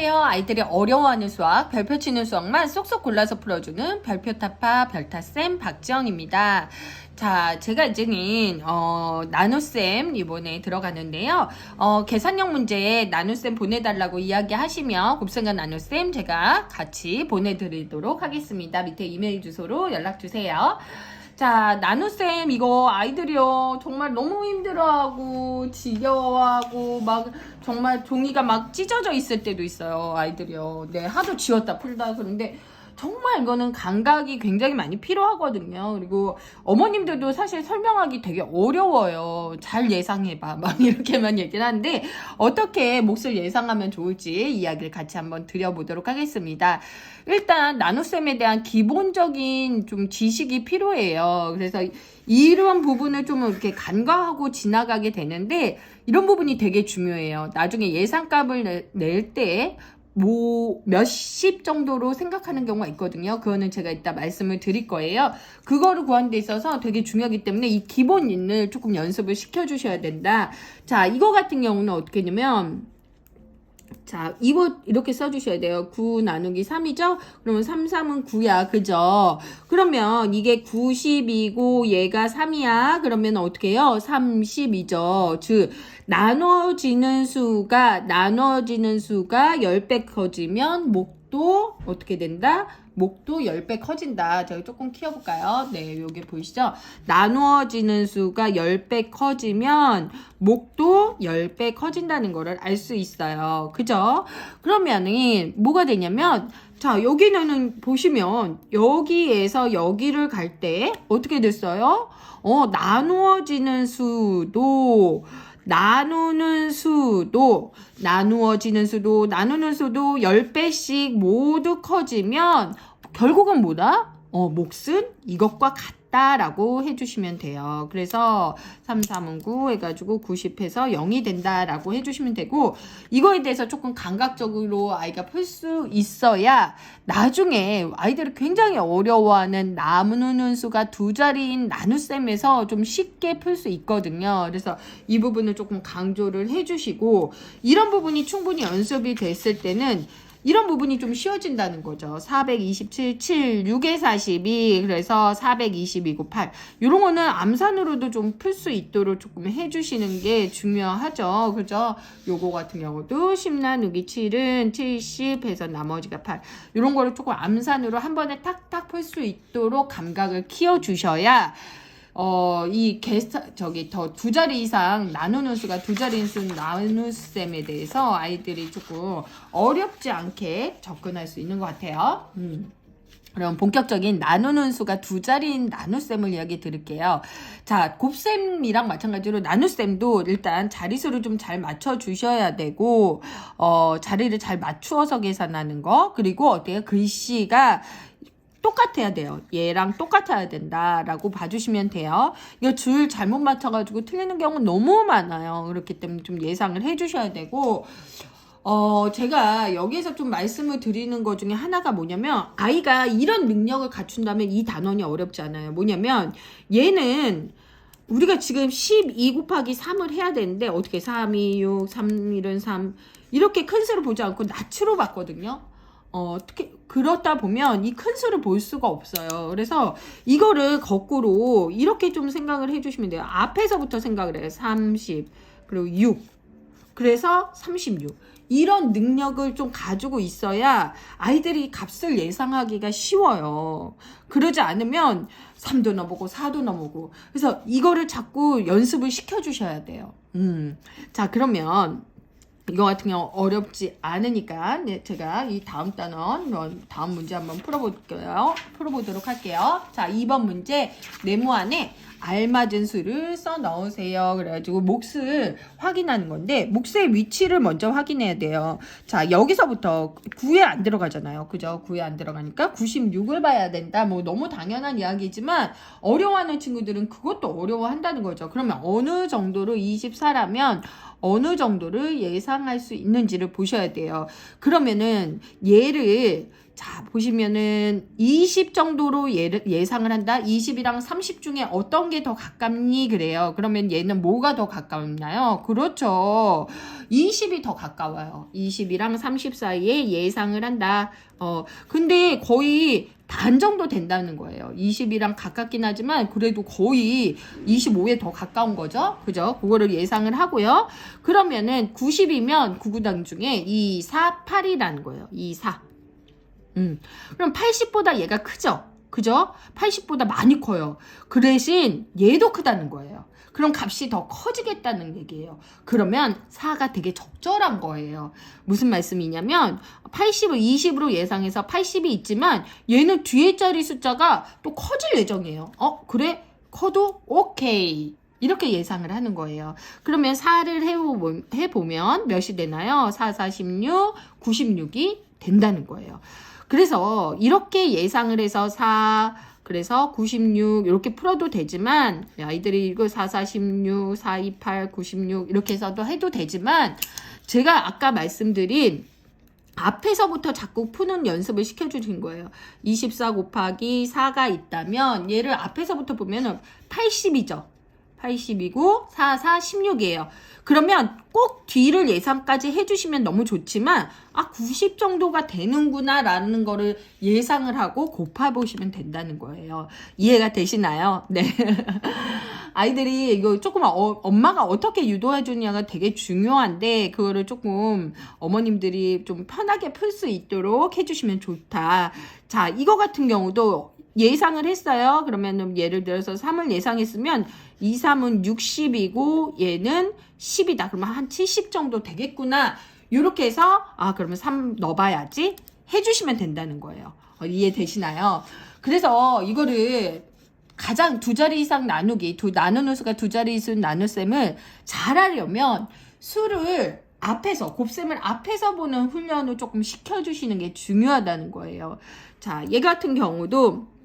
안녕하세요. 아이들이 어려워하는 수학, 별표 치는 수학만 쏙쏙 골라서 풀어주는 별표타파 별타쌤 박지영입니다. 자, 제가 이제는 나눗셈 이번에 들어가는데요. 계산형 문제에 나눗셈 보내달라고 이야기하시면 곱셈과 나눗셈 제가 같이 보내드리도록 하겠습니다. 밑에 이메일 주소로 연락주세요. 자, 나눗셈 이거 아이들이요 정말 너무 힘들어하고 지겨워하고 막 정말 종이가 막 찢어져 있을 때도 있어요. 아이들이요. 네, 하도 지웠다 풀다 그런데 정말 이거는 감각이 굉장히 많이 필요하거든요. 그리고 어머님들도 사실 설명하기 되게 어려워요. 잘 예상해봐 막 이렇게만 얘기를 하는데 어떻게 몫을 예상하면 좋을지 이야기를 같이 한번 드려보도록 하겠습니다. 일단 나눗셈에 대한 기본적인 좀 지식이 필요해요. 그래서 이런 부분을 좀 이렇게 간과하고 지나가게 되는데 이런 부분이 되게 중요해요. 나중에 예상값을 낼 때 몇십 정도로 생각하는 경우가 있거든요. 그거는 제가 이따 말씀을 드릴 거예요. 그거를 구하는 데 있어서 되게 중요하기 때문에 이 기본인을 조금 연습을 시켜주셔야 된다. 자, 이거 같은 경우는 어떻게 되냐면 자, 이거 이렇게 써주셔야 돼요. 9 나누기 3이죠? 그러면 3, 3은 9야. 그죠? 그러면 이게 90이고 얘가 3이야. 그러면 어떻게 해요? 30이죠. 즉, 나눠지는 수가 10배 커지면 목도 어떻게 된다? 목도 10배 커진다. 제가 조금 키워볼까요? 네, 여기 보이시죠? 나누어지는 수가 10배 커지면 목도 10배 커진다는 거를 알 수 있어요. 그죠? 그러면은 뭐가 되냐면 자, 여기는 보시면 여기에서 여기를 갈 때 어떻게 됐어요? 나누어지는 수도 나누는 수도 나누어지는 수도 나누는 수도 10배씩 모두 커지면 결국은 뭐다? 몫은 이것과 같다라고 해주시면 돼요. 그래서 3, 3은 9 해가지고 90해서 0이 된다라고 해주시면 되고 이거에 대해서 조금 감각적으로 아이가 풀 수 있어야 나중에 아이들이 굉장히 어려워하는 나누는 수가 두 자리인 나눗셈에서 좀 쉽게 풀 수 있거든요. 그래서 이 부분을 조금 강조를 해주시고 이런 부분이 충분히 연습이 됐을 때는 이런 부분이 좀 쉬워진다는 거죠. 427, 7, 6에 42, 그래서 422고 8. 이런 거는 암산으로도 좀 풀 수 있도록 조금 해주시는 게 중요하죠. 그죠? 요거 같은 경우도 10 나누기 7은 70 해서 나머지가 8. 이런 거를 조금 암산으로 한 번에 탁탁 풀 수 있도록 감각을 키워주셔야 더 두 자리 이상 나누는 수가 두 자리인 수 나눗셈에 대해서 아이들이 조금 어렵지 않게 접근할 수 있는 것 같아요. 그럼 본격적인 나누는 수가 두 자리인 나눗셈을 이야기 드릴게요. 자, 곱셈이랑 마찬가지로 나눗셈도 일단 자리수를 좀 잘 맞춰 주셔야 되고, 자리를 잘 맞추어서 계산하는 거, 그리고 어때요? 글씨가 똑같아야 돼요. 얘랑 똑같아야 된다라고 봐주시면 돼요. 이거 줄 잘못 맞춰가지고 틀리는 경우 너무 많아요. 그렇기 때문에 좀 예상을 해주셔야 되고 제가 여기에서 좀 말씀을 드리는 것 중에 하나가 뭐냐면 아이가 이런 능력을 갖춘다면 이 단원이 어렵지 않아요. 뭐냐면 얘는 우리가 지금 12 곱하기 3을 해야 되는데 어떻게 3, 2, 6, 3, 1은 3 이렇게 큰 수를 보지 않고 낫으로 봤거든요. 어떻게 그렇다 보면 이 큰 수를 볼 수가 없어요. 그래서 이거를 거꾸로 이렇게 좀 생각을 해주시면 돼요. 앞에서부터 생각을 해요. 30 그리고 6 그래서 36 이런 능력을 좀 가지고 있어야 아이들이 값을 예상하기가 쉬워요. 그러지 않으면 3도 넘어보고 4도 넘어보고 그래서 이거를 자꾸 연습을 시켜주셔야 돼요. 자, 그러면 이거 같은 경우 어렵지 않으니까 제가 이 다음 단원 다음 문제 한번 풀어보도록 할게요. 자, 2번 문제 네모 안에 알맞은 수를 써 넣으세요. 그래가지고 몫을 확인하는 건데 몫의 위치를 먼저 확인해야 돼요. 자, 여기서부터 9에 안 들어가잖아요. 그죠? 9에 안 들어가니까 96을 봐야 된다. 뭐 너무 당연한 이야기지만 어려워하는 친구들은 그것도 어려워한다는 거죠. 그러면 어느 정도로 24라면 어느 정도를 예상할 수 있는지를 보셔야 돼요. 그러면은 얘를 자, 보시면은 20 정도로 예상을 한다. 20이랑 30 중에 어떤 게 더 가깝니? 그래요. 그러면 얘는 뭐가 더 가깝나요? 그렇죠. 20이 더 가까워요. 20이랑 30 사이에 예상을 한다. 근데 거의 반 정도 된다는 거예요. 20이랑 가깝긴 하지만 그래도 거의 25에 더 가까운 거죠. 그죠? 그거를 예상을 하고요. 그러면은 90이면 구구단 중에 2, 4, 8이라는 거예요. 2, 4. 그럼 80보다 얘가 크죠? 그죠? 80보다 많이 커요. 그 대신 얘도 크다는 거예요. 그럼 값이 더 커지겠다는 얘기예요. 그러면 4가 되게 적절한 거예요. 무슨 말씀이냐면 80을 20으로 예상해서 80이 있지만 얘는 뒤에 자리 숫자가 또 커질 예정이에요. 그래? 커도 오케이. 이렇게 예상을 하는 거예요. 그러면 4를 해보면 몇이 되나요? 4, 46, 96이 된다는 거예요. 그래서 이렇게 예상을 해서 4, 그래서 96 이렇게 풀어도 되지만 아이들이 이거 4, 46, 4, 2, 8, 96 이렇게 해서도 해도 되지만 제가 아까 말씀드린 앞에서부터 자꾸 푸는 연습을 시켜주신 거예요. 24 곱하기 4가 있다면 얘를 앞에서부터 보면 80이죠. 80이고 4, 4, 16이에요. 그러면 꼭 뒤를 예상까지 해주시면 너무 좋지만 90 정도가 되는구나 라는 거를 예상을 하고 곱해보시면 된다는 거예요. 이해가 되시나요? 네. 아이들이 이거 조금 엄마가 어떻게 유도해 주냐가 되게 중요한데 그거를 조금 어머님들이 좀 편하게 풀 수 있도록 해주시면 좋다. 자, 이거 같은 경우도 예상을 했어요. 그러면 예를 들어서 3을 예상했으면 2, 3은 60이고 얘는 10이다. 그러면 한 70 정도 되겠구나. 이렇게 해서 그러면 3 넣어봐야지 해주시면 된다는 거예요. 이해되시나요? 그래서 이거를 가장 두 자리 이상 나누기, 나누는 수가 두 자리 이상 나눗셈을 잘하려면 수를 앞에서, 곱셈을 앞에서 보는 훈련을 조금 시켜주시는 게 중요하다는 거예요. 자, 얘 같은 경우도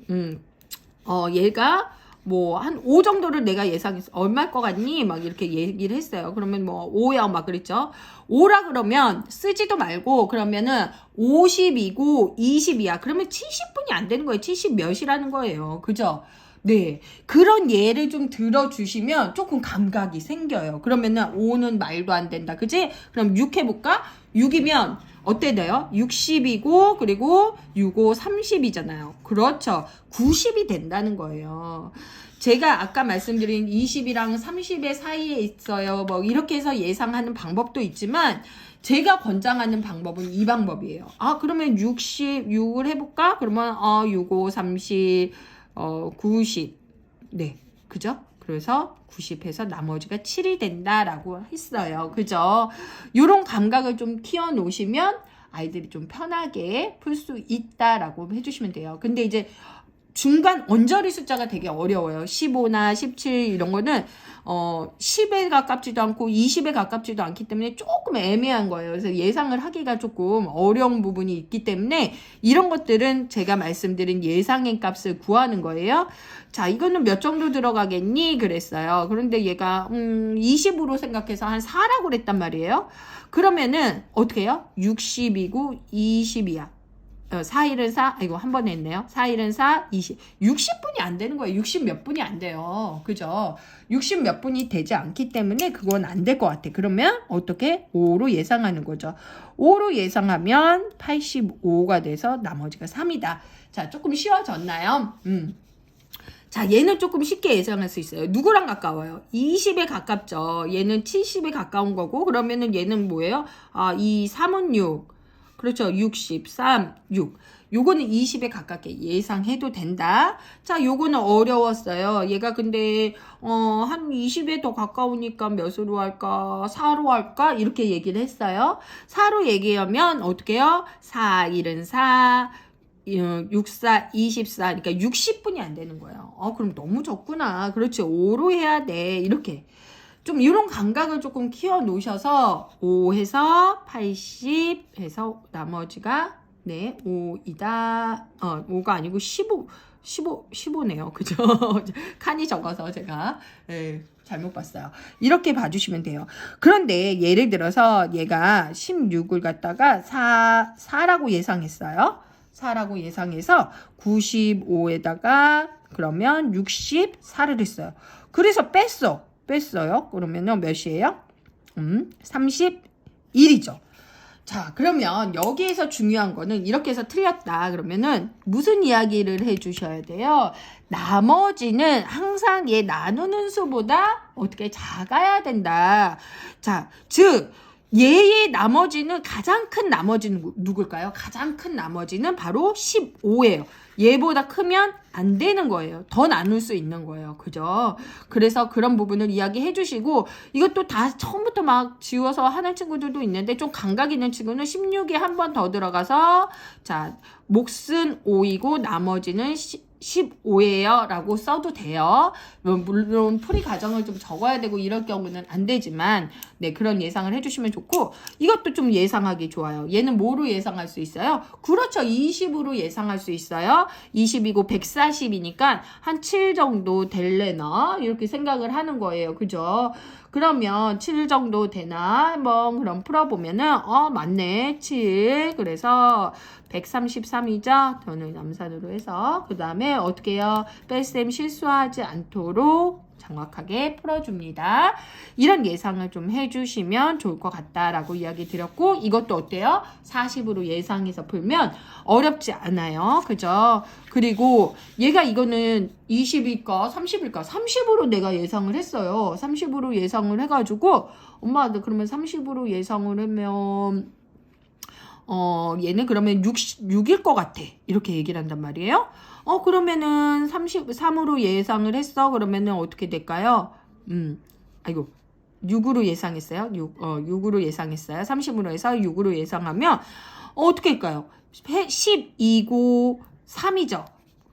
얘가 뭐 한 5 정도를 내가 예상했어. 얼마일 것 같니? 막 이렇게 얘기를 했어요. 그러면 뭐 5야 막 그랬죠. 5라 그러면 쓰지도 말고 그러면은 50이고 20이야. 그러면 70분이 안 되는 거예요. 70 몇이라는 거예요. 그죠? 네. 그런 예를 좀 들어주시면 조금 감각이 생겨요. 그러면은 5는 말도 안 된다. 그지? 그럼 6 해볼까? 6이면 어때 돼요? 60이고 그리고 6, 5, 30이잖아요. 그렇죠. 90이 된다는 거예요. 제가 아까 말씀드린 20이랑 30의 사이에 있어요. 뭐 이렇게 해서 예상하는 방법도 있지만 제가 권장하는 방법은 이 방법이에요. 그러면 66을 해볼까? 그러면 6, 5, 30, 90. 네. 그죠? 그래서 90해서 나머지가 7이 된다라고 했어요. 그죠? 요런 감각을 좀 키워 놓으시면 아이들이 좀 편하게 풀 수 있다라고 해주시면 돼요. 근데 이제 중간 언저리 숫자가 되게 어려워요. 15나 17 이런 거는 10에 가깝지도 않고 20에 가깝지도 않기 때문에 조금 애매한 거예요. 그래서 예상을 하기가 조금 어려운 부분이 있기 때문에 이런 것들은 제가 말씀드린 예상의 값을 구하는 거예요. 자, 이거는 몇 정도 들어가겠니? 그랬어요. 그런데 얘가 20으로 생각해서 한 4라고 그랬단 말이에요. 그러면은 어떻게 해요? 60이고 20이야. 4일은 4, 이거 한 번에 했네요. 4일은 4, 20. 60분이 안 되는 거예요. 60 몇 분이 안 돼요. 그죠? 60 몇 분이 되지 않기 때문에 그건 안 될 것 같아. 그러면 어떻게? 5로 예상하는 거죠. 5로 예상하면 85가 돼서 나머지가 3이다. 자, 조금 쉬워졌나요? 자, 얘는 조금 쉽게 예상할 수 있어요. 누구랑 가까워요? 20에 가깝죠. 얘는 70에 가까운 거고, 그러면은 얘는 뭐예요? 2, 3은 6. 그렇죠. 63, 6. 요거는 20에 가깝게 예상해도 된다. 자, 요거는 어려웠어요. 얘가 근데 한 20에 더 가까우니까 몇으로 할까? 4로 할까? 이렇게 얘기를 했어요. 4로 얘기하면 어떻게 해요? 4, 1은 4, 6, 4, 24. 그러니까 60분이 안 되는 거예요. 그럼 너무 적구나. 그렇지. 5로 해야 돼. 이렇게. 좀 이런 감각을 조금 키워 놓으셔서 5 해서 80 해서 나머지가 5이다. 5가 아니고 15네요. 그죠? 칸이 적어서 제가 잘못 봤어요. 이렇게 봐주시면 돼요. 그런데 예를 들어서 얘가 16을 갖다가 4라고 예상했어요. 94라고 예상해서 95에다가 그러면 64를 했어요. 그래서 뺐어요. 그러면은 몇이에요? 31이죠. 자, 그러면 여기에서 중요한 거는 이렇게 해서 틀렸다. 그러면은 무슨 이야기를 해 주셔야 돼요? 나머지는 항상 얘 나누는 수보다 어떻게 작아야 된다. 자, 즉 얘의 나머지는 가장 큰 나머지는 누굴까요? 가장 큰 나머지는 바로 15예요. 얘보다 크면 안 되는 거예요. 더 나눌 수 있는 거예요. 그죠? 그래서 그런 부분을 이야기해 주시고 이것도 다 처음부터 막 지워서 하는 친구들도 있는데 좀 감각 있는 친구는 16에 한 번 더 들어가서 자, 몫은 5이고 나머지는 15예요 라고 써도 돼요. 물론 풀이 과정을 좀 적어야 되고 이럴 경우는 안 되지만 네, 그런 예상을 해주시면 좋고 이것도 좀 예상하기 좋아요. 얘는 뭐로 예상할 수 있어요? 그렇죠. 20으로 예상할 수 있어요. 20이고 140이니까 한 7 정도 될래나 이렇게 생각을 하는 거예요. 그죠? 그러면 7 정도 되나? 한번 그럼 풀어보면은 맞네. 7. 그래서 133이죠. 저는 암산으로 해서 그 다음에 어떻게 해요? 뺄셈 실수하지 않도록 정확하게 풀어줍니다. 이런 예상을 좀 해주시면 좋을 것 같다라고 이야기 드렸고 이것도 어때요? 40으로 예상해서 풀면 어렵지 않아요. 그죠? 그리고 얘가 이거는 20일까 30일까 30으로 내가 예상을 했어요. 30으로 예상을 해가지고 엄마 그러면 30으로 예상을 하면 얘는 그러면 6일 것 같아. 이렇게 얘기를 한단 말이에요. 그러면은 33으로 예상을 했어. 그러면은 어떻게 될까요? 6으로 예상했어요. 6으로 예상했어요. 30으로 해서 6으로 예상하면 어떻게 할까요? 12고 3이죠.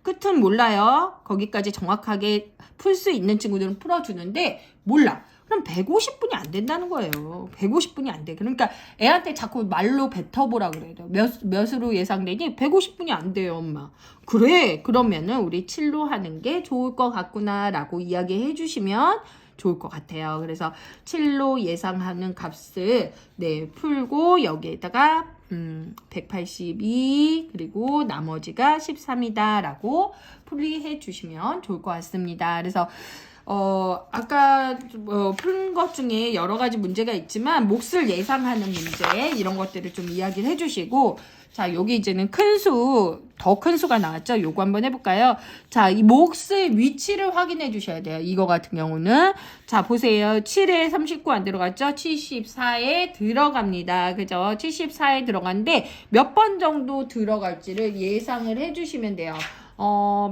끝은 몰라요. 거기까지 정확하게 풀 수 있는 친구들은 풀어주는데 몰라. 그럼 150분이 안 된다는 거예요. 150분이 안 돼. 그러니까 애한테 자꾸 말로 뱉어보라 그래요. 몇으로 예상되니? 150분이 안 돼요, 엄마. 그래. 그러면은 우리 7로 하는 게 좋을 것 같구나 라고 이야기해 주시면 좋을 것 같아요. 그래서 7로 예상하는 값을 네, 풀고 여기에다가 182 그리고 나머지가 13이다 라고 풀이해 주시면 좋을 것 같습니다. 그래서 아까 푼 것 중에 여러 가지 문제가 있지만 몫을 예상하는 문제 이런 것들을 좀 이야기를 해주시고 자 여기 이제는 큰 수, 더 큰 수가 나왔죠. 요거 한번 해볼까요? 자, 이 몫의 위치를 확인해 주셔야 돼요. 이거 같은 경우는 자 보세요. 7에 39 안 들어갔죠? 74에 들어갑니다. 그죠? 74에 들어갔는데 몇 번 정도 들어갈지를 예상을 해주시면 돼요.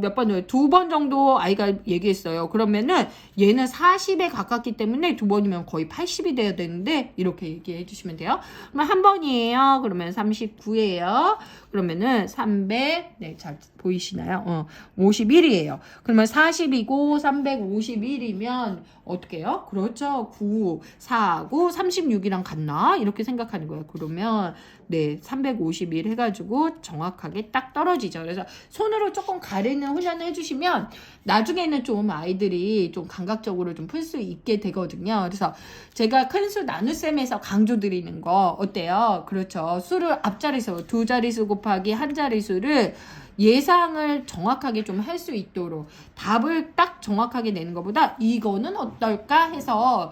몇 번이요? 2번 정도 아이가 얘기했어요. 그러면은 얘는 40에 가깝기 때문에 2번이면 거의 80이 돼야 되는데 이렇게 얘기해 주시면 돼요. 그러면 한 번이에요. 그러면 39예요. 그러면은 300, 네, 잘 보이시나요? 51이에요. 그러면 40이고 351이면 어떻게 해요? 그렇죠. 9, 4, 9, 36이랑 같나? 이렇게 생각하는 거예요. 그러면 네, 351 해가지고 정확하게 딱 떨어지죠. 그래서 손으로 조금 가리는 훈련을 해주시면 나중에는 좀 아이들이 좀 감각적으로 좀 풀 수 있게 되거든요. 그래서 제가 큰 수 나눗셈에서 강조드리는 거 어때요? 그렇죠. 수를 앞자리수, 2자리수 곱하기 한 자리수를 예상을 정확하게 좀 할 수 있도록 답을 딱 정확하게 내는 것보다 이거는 어떨까 해서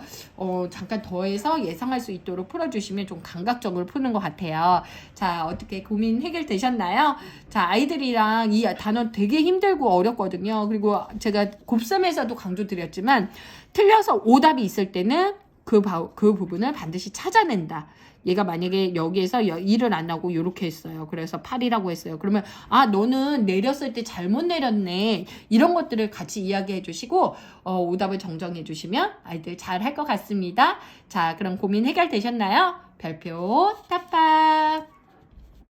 잠깐 더해서 예상할 수 있도록 풀어주시면 좀 감각적으로 푸는 것 같아요. 자, 어떻게 고민 해결되셨나요? 자, 아이들이랑 이 단어 되게 힘들고 어렵거든요. 그리고 제가 곱셈에서도 강조드렸지만 틀려서 오답이 있을 때는 그 부분을 반드시 찾아낸다. 얘가 만약에 여기에서 1을 안 하고 이렇게 했어요. 그래서 8이라고 했어요. 그러면 너는 내렸을 때 잘못 내렸네. 이런 것들을 같이 이야기해 주시고 오답을 정정해 주시면 아이들 잘 할 것 같습니다. 자, 그럼 고민 해결되셨나요? 별표 타파.